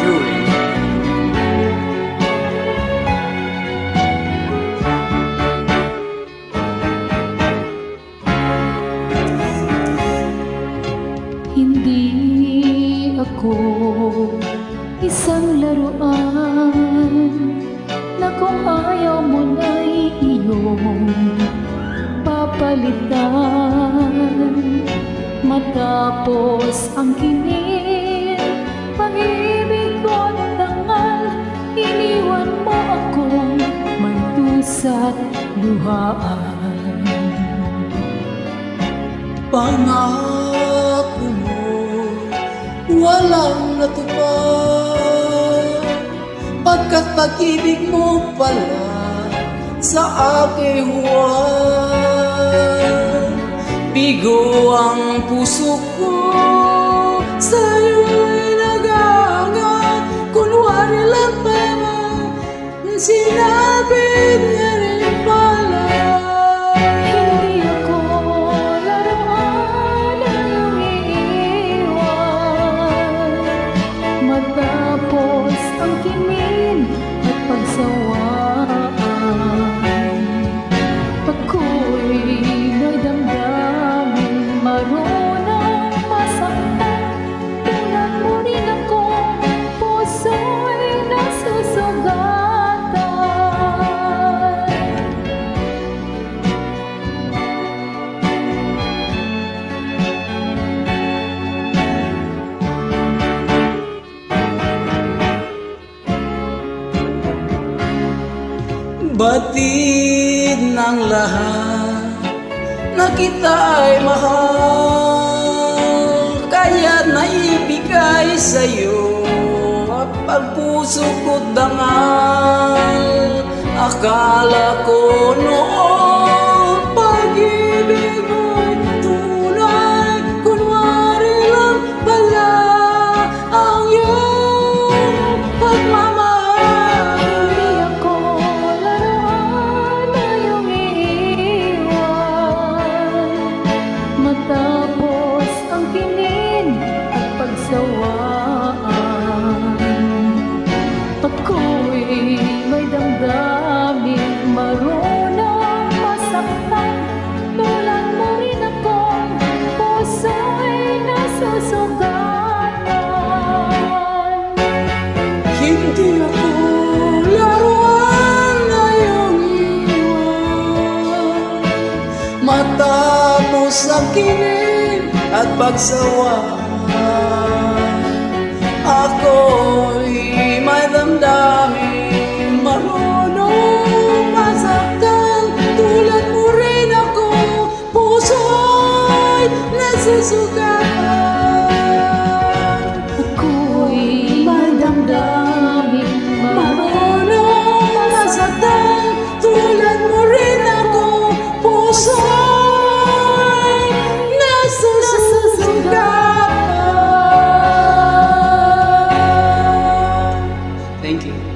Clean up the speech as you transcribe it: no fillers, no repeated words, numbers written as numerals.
Fury. Hindi ako isang laruan na kung ayaw mo na'y iyong papalitan. Matapos ang kinil, pag-ibig ko't dangal, iniwan mo akong may dusa't luhaan. Pangako mo, walang natupad, pagkat pag-ibig mo pala sa aking huwag. Bigo ang puso ko, sa'yo'y nag-aangat, kunwari lang pala, sinabi niya rin pala. Hindi ako laruan na iyong iiwan. Matapos ang kimin at pagsawaan, ako'y may damdamin, marunong masaktan. Tulad mo rin akong puso'y nasusugatan. Batid ng lahat na kita ay mahal, kaya't naibigay sa'yo ang pagpuso ko't dangal. Akala ko noon pag-ibig mo'y tunay, kunwari lang pala ang iyong pagmamahal. Hindi ako laruan na iyong iiwan. Matapos ang kinin at pagsawaan, ako'y may damdamin, marunong masaktan. Tulad mo rin akong puso'y nasusugatan. Hindi ako laruan na iyong iwan. Matapos ang kilig at pagsawaan, ako'y may damdamin, marunong masaktan. Tulad mo rin ako, puso'y nasusugatan. Ako'y may damdamin, Marunong masaktan, tulad mo rin ako, puso'y nasusugatan. Thank you.